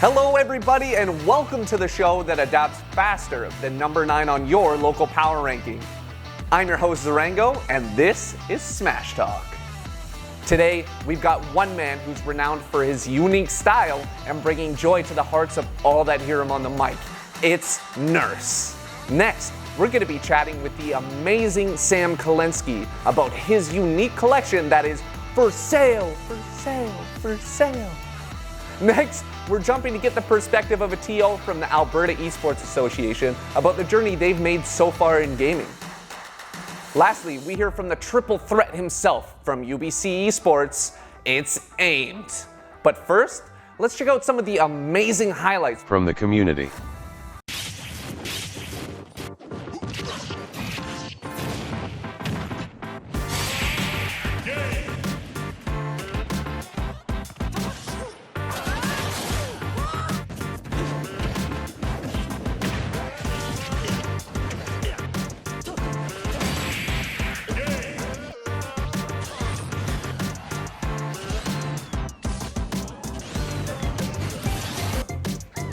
Hello everybody and welcome to the show that adapts faster than number 9 on your local power ranking. I'm your host Zarango and this is Smash Talk. Today we've got one man who's renowned for his unique style and bringing joy to the hearts of all that hear him on the mic. It's Nurse. Next, we're going to be chatting with the amazing SAM Kalensky about his unique collection that is for sale, for sale, for sale. Next, we're jumping to get the perspective of a TO from the Alberta Esports Association about the journey they've made so far in gaming. Lastly, we hear from the triple threat himself from UBC Esports, it's AIMD. But first, let's check out some of the amazing highlights from the community.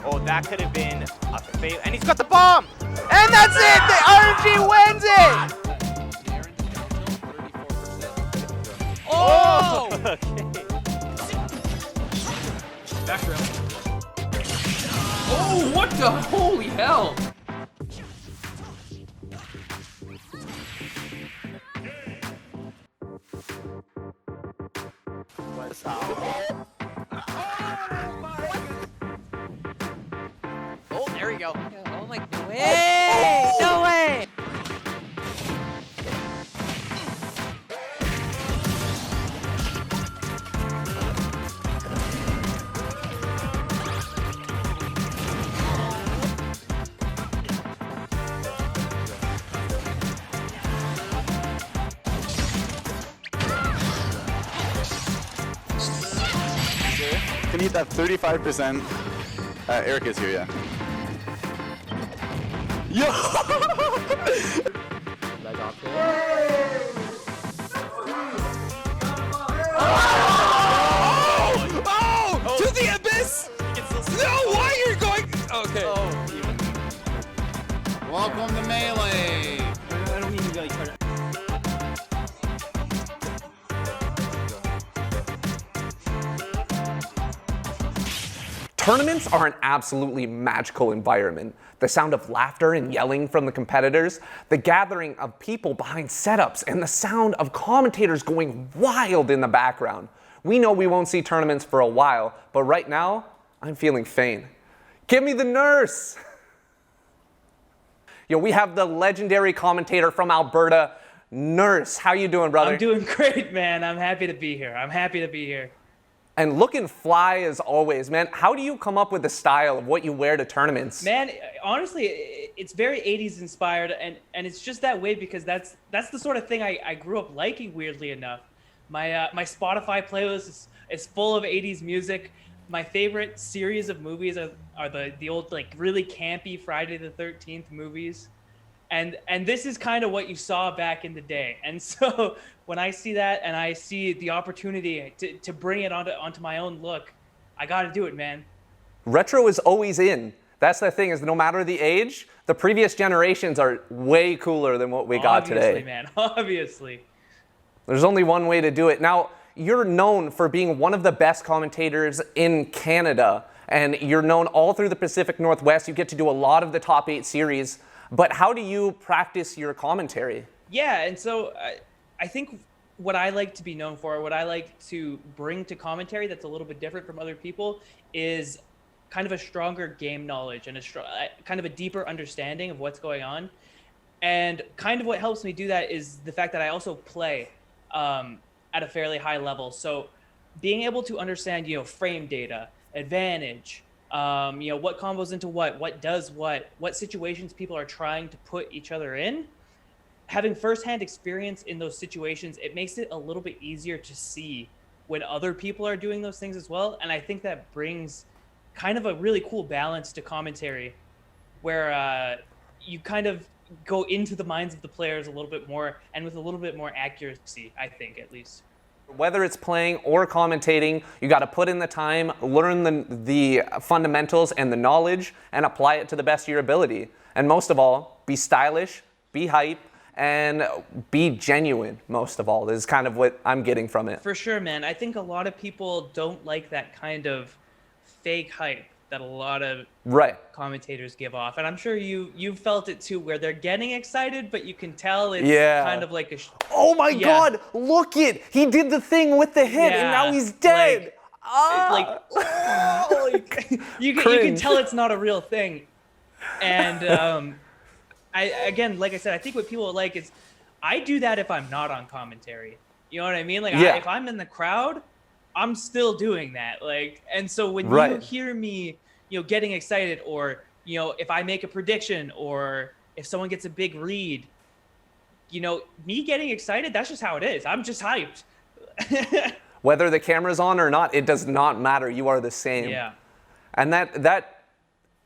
Oh, that could have been a fail. And he's got the bomb! And that's it! The RNG wins it! Oh! Okay. Back row. Oh, what the holy hell! What's up? Oh, there we go. Oh my, no way! No way! Can you hit that 35%? Erica's here, yeah. Yo! Oh! To the abyss! No, why you're going? Okay. Welcome to Melee! I don't mean to really try to. Tournaments are an absolutely magical environment. The sound of laughter and yelling from the competitors, the gathering of people behind setups, and the sound of commentators going wild in the background. We know we won't see tournaments for a while, but right now, I'm feeling faint. Give me the Nurse! Yo, we have the legendary commentator from Alberta, Nurse. How you doing, brother? I'm doing great, man. I'm happy to be here. I'm happy to be here. And looking fly as always, man. How do you come up with the style of what you wear to tournaments? Man, honestly, it's very 80s inspired, and it's just that way because that's the sort of thing I grew up liking, weirdly enough. My Spotify playlist is full of 80s music. My favorite series of movies are the old, like, really campy Friday the 13th movies. And this is kind of what you saw back in the day. And so when I see that and I see the opportunity to bring it onto my own look, I got to do it, man. Retro is always in. That's the thing, is no matter the age, the previous generations are way cooler than what we got today. Obviously, man. Obviously. There's only one way to do it. Now, you're known for being one of the best commentators in Canada, and you're known all through the Pacific Northwest. You get to do a lot of the top 8 series. But how do you practice your commentary? Yeah, and so I think what I like to be known for, what I like to bring to commentary that's a little bit different from other people is kind of a stronger game knowledge and kind of a deeper understanding of what's going on. And kind of what helps me do that is the fact that I also play at a fairly high level. So being able to understand, frame data, advantage, what combos into what does what situations people are trying to put each other in. Having firsthand experience in those situations, it makes it a little bit easier to see when other people are doing those things as well. And I think that brings kind of a really cool balance to commentary where you kind of go into the minds of the players a little bit more and with a little bit more accuracy, I think, at least. Whether it's playing or commentating, you got to put in the time, learn the fundamentals and the knowledge, and apply it to the best of your ability. And most of all, be stylish, be hype, and be genuine, most of all, is kind of what I'm getting from it. For sure, man. I think a lot of people don't like that kind of fake hype that a lot of commentators give off. And I'm sure you've felt it too, where they're getting excited, but you can tell it's kind of like a... Oh my God, look it! He did the thing with the hit and now he's dead! You can tell it's not a real thing. And again, like I said, I think what people like is, I do that if I'm not on commentary. You know what I mean? Like, if I'm in the crowd, I'm still doing that. Like, and so when you hear me, getting excited, or, if I make a prediction, or if someone gets a big read, me getting excited, that's just how it is. I'm just hyped. Whether the camera's on or not, it does not matter. You are the same. Yeah. And that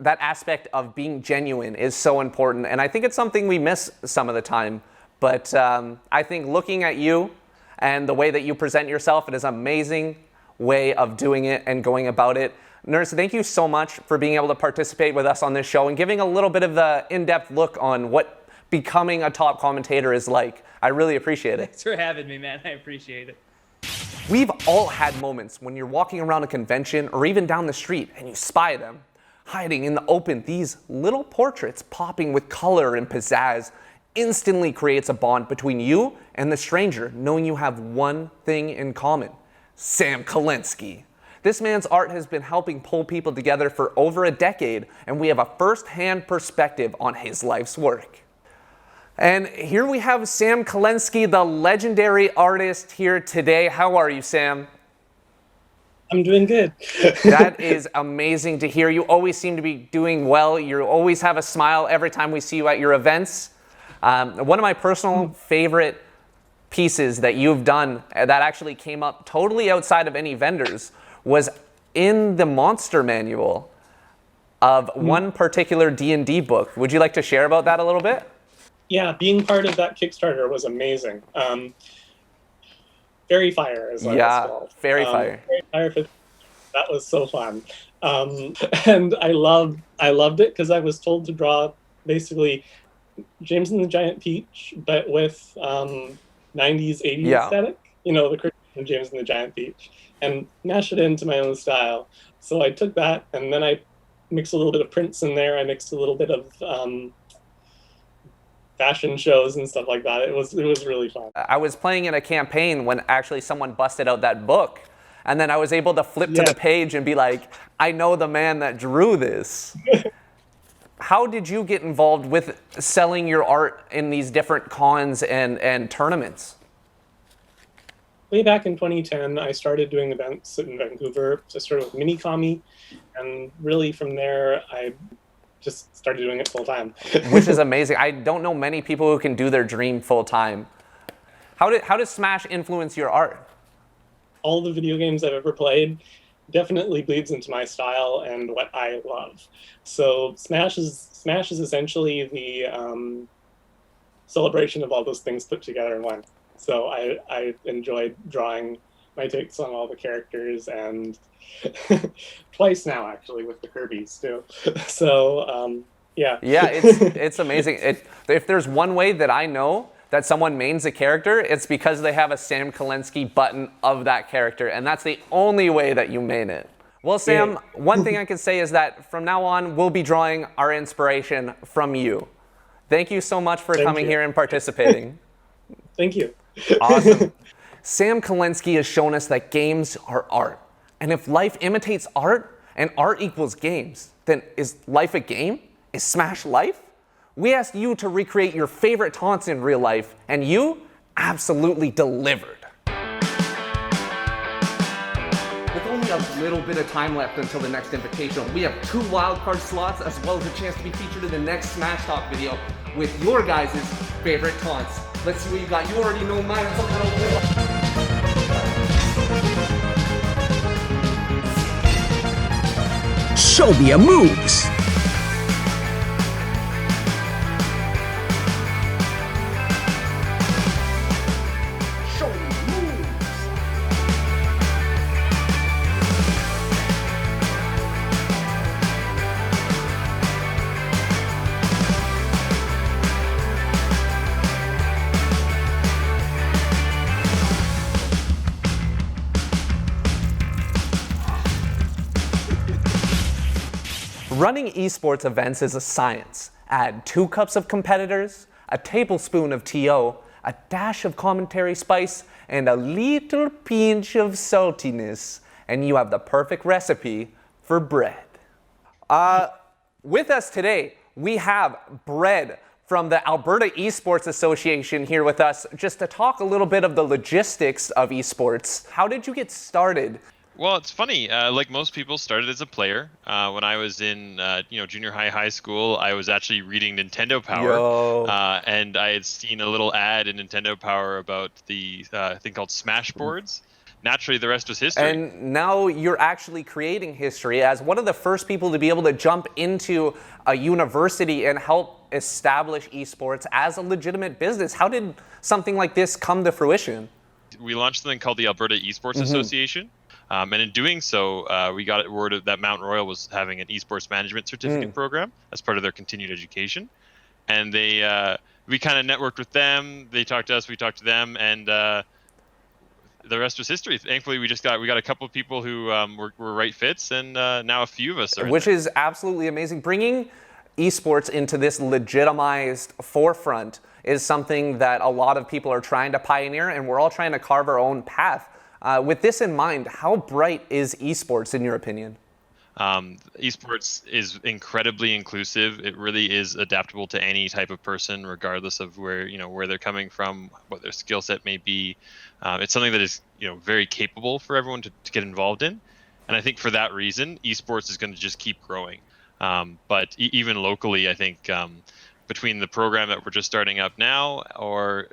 aspect of being genuine is so important. And I think it's something we miss some of the time. But I think looking at you and the way that you present yourself, it is an amazing way of doing it and going about it. Nurse, thank you so much for being able to participate with us on this show and giving a little bit of the in-depth look on what becoming a top commentator is like. I really appreciate it. Thanks for having me, man. I appreciate it. We've all had moments when you're walking around a convention or even down the street and you spy them, hiding in the open. These little portraits popping with color and pizzazz instantly creates a bond between you and the stranger, knowing you have one thing in common: Sam Kalensky. This man's art has been helping pull people together for over a decade, and we have a first-hand perspective on his life's work. And here we have Sam Kalensky, the legendary artist, here today. How are you, Sam? I'm doing good. That is amazing to hear. You always seem to be doing well. You always have a smile every time we see you at your events. One of my personal favorite pieces that you've done that actually came up totally outside of any vendors was in the monster manual of one particular D&D book. Would you like to share about that a little bit? Yeah, being part of that Kickstarter was amazing. Fairy Fire is what it's called. Fairy Fire. Fairy Fire. That was so fun. And I loved it because I was told to draw basically James and the Giant Peach, but with 90s, 80s aesthetic. The cartoon of James and the Giant Peach, and mash it into my own style. So I took that, and then I mixed a little bit of Prince in there. I mixed a little bit of fashion shows and stuff like that. It was really fun. I was playing in a campaign when actually someone busted out that book, and then I was able to flip to the page and be like, I know the man that drew this. How did you get involved with selling your art in these different cons and tournaments? Way back in 2010, I started doing events in Vancouver. So I started with Mini-Commie, and really from there, I just started doing it full time. Which is amazing. I don't know many people who can do their dream full time. How does Smash influence your art? All the video games I've ever played definitely bleeds into my style and what I love. So Smash is essentially the celebration of all those things put together in one. So I enjoyed drawing my takes on all the characters, and twice now actually with the Kirby's too. So yeah. Yeah, it's amazing. If there's one way that I know that someone mains a character, it's because they have a Sam Kalensky button of that character, and that's the only way that you main it. Well, Sam, one thing I can say is that from now on, we'll be drawing our inspiration from you. Thank you so much for coming here and participating. Thank you. Awesome. Sam Kalensky has shown us that games are art. And if life imitates art and art equals games, then is life a game? Is Smash life? We asked you to recreate your favorite taunts in real life, and you absolutely delivered. With only a little bit of time left until the next Invitational, we have 2 wildcard slots as well as a chance to be featured in the next Smash Talk video with your guys' favorite taunts. Let's see what you got. You already know mine. Show me your moves. Show me moves. Running esports events is a science. Add 2 cups of competitors, a tablespoon of TO, a dash of commentary spice, and a little pinch of saltiness, and you have the perfect recipe for bread. With us today, we have Bread from the Alberta Esports Association here with us just to talk a little bit of the logistics of esports. How did you get started? Well, it's funny. Like most people, started as a player. When I was in, junior high school, I was actually reading Nintendo Power, and I had seen a little ad in Nintendo Power about the thing called Smash Boards. Naturally, the rest was history. And now you're actually creating history as one of the first people to be able to jump into a university and help establish esports as a legitimate business. How did something like this come to fruition? We launched something called the Alberta Esports Association. And in doing so, we got word that Mount Royal was having an esports management certificate program as part of their continued education. And we kind of networked with them. They talked to us, we talked to them, and the rest was history. Thankfully, we got a couple of people who were right fits, and now a few of us are. Which is absolutely amazing. Bringing esports into this legitimized forefront is something that a lot of people are trying to pioneer, and we're all trying to carve our own path. With this in mind, how bright is esports in your opinion? Esports is incredibly inclusive. It really is adaptable to any type of person, regardless of where they're coming from, what their skill set may be. It's something that is very capable for everyone to get involved in, and I think for that reason, esports is going to just keep growing. But even locally, I think between the program that we're just starting up now, or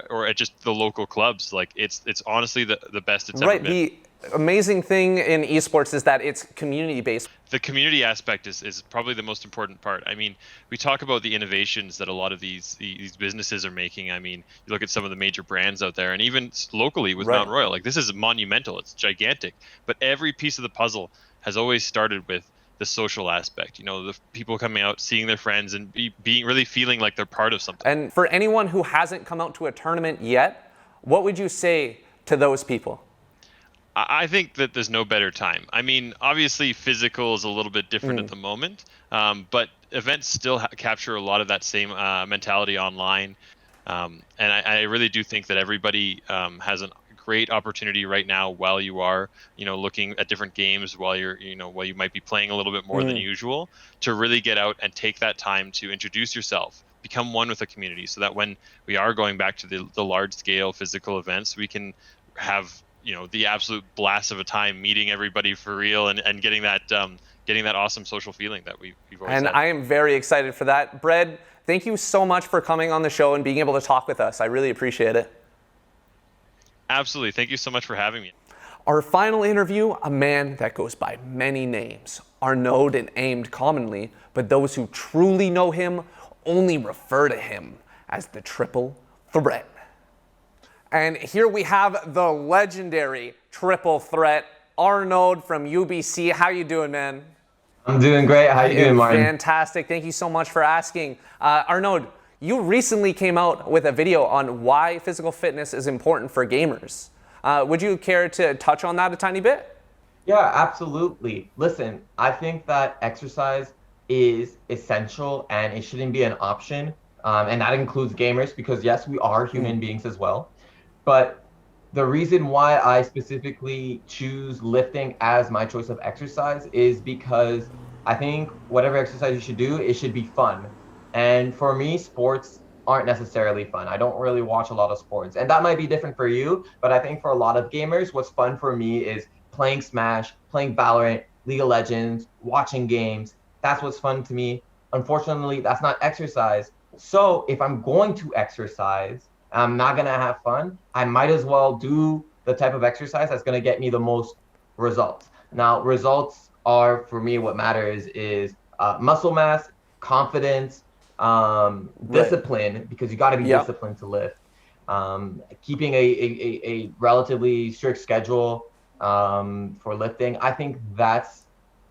or at just the local clubs, like it's honestly the best it's ever been. The amazing thing in esports is that it's community-based. The community aspect is probably the most important part. I mean, we talk about the innovations that a lot of these businesses are making. I mean, you look at some of the major brands out there, and even locally with Mount Royal, like this is monumental, it's gigantic. But every piece of the puzzle has always started with the social aspect, the people coming out, seeing their friends, and being really feeling like they're part of something. And for anyone who hasn't come out to a tournament yet, what would you say to those people? I think that there's no better time. I mean, obviously physical is a little bit different at the moment, but events still capture a lot of that same mentality online. And I really do think that everybody has a great opportunity right now while you are, looking at different games, while you might be playing a little bit more than usual, to really get out and take that time to introduce yourself, become one with the community, so that when we are going back to the large scale physical events, we can have the absolute blast of a time meeting everybody for real and getting that awesome social feeling that we've always had. And I am very excited for that. Bread, thank you so much for coming on the show and being able to talk with us. I really appreciate it. Absolutely. Thank you so much for having me. Our final interview, a man that goes by many names, are known and aimed commonly, but those who truly know him only refer to him as the Triple Threat. And here we have the legendary Triple Threat, Arnaud from UBC. How you doing, man? I'm doing great. How you doing, Martin? Fantastic. Thank you so much for asking. Arnaud, you recently came out with a video on why physical fitness is important for gamers. Would you care to touch on that a tiny bit? Yeah, absolutely. Listen, I think that exercise is essential and it shouldn't be an option. And that includes gamers because, yes, we are human beings as well. But the reason why I specifically choose lifting as my choice of exercise is because I think whatever exercise you should do, it should be fun. And for me, sports aren't necessarily fun. I don't really watch a lot of sports. And that might be different for you, but I think for a lot of gamers, what's fun for me is playing Smash, playing Valorant, League of Legends, watching games. That's what's fun to me. Unfortunately, that's not exercise. So if I'm going to exercise, I'm not going to have fun, I might as well do the type of exercise that's going to get me the most results. Now, results are, for me, what matters is muscle mass, confidence, discipline, because you got to be disciplined to lift. Keeping a relatively strict schedule for lifting. I think that's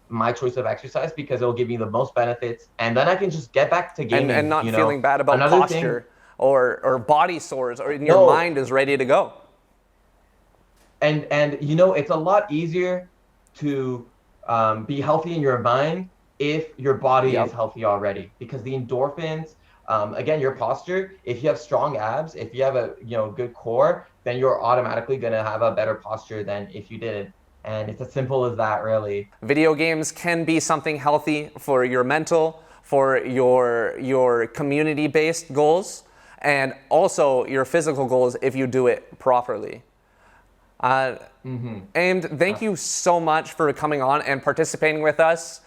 my choice of exercise because it will give me the most benefits, and then I can just get back to gaming. And not feeling bad about posture or body sores, or your mind is ready to go. And it's a lot easier to be healthy in your mind if your body is healthy already, because the endorphins, again, your posture, if you have strong abs, if you have a good core, then you're automatically going to have a better posture than if you didn't. And it's as simple as that, really. Video games can be something healthy for your mental, for your community-based goals, and also your physical goals if you do it properly. AIMD, thank you so much for coming on and participating with us.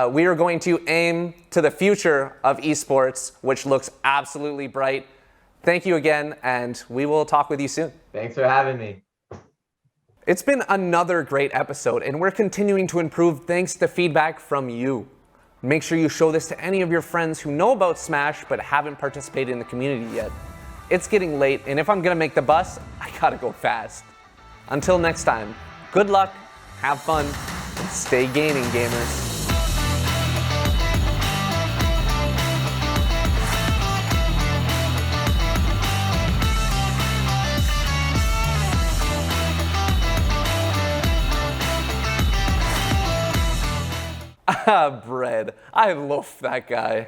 We are going to aim to the future of esports, which looks absolutely bright. Thank you again, and we will talk with you soon. Thanks for having me. It's been another great episode, and we're continuing to improve thanks to feedback from you. Make sure you show this to any of your friends who know about Smash but haven't participated in the community yet. It's getting late, and if I'm gonna make the bus, I gotta go fast. Until next time, good luck, have fun, and stay gaming, gamers. Bread. I loaf that guy.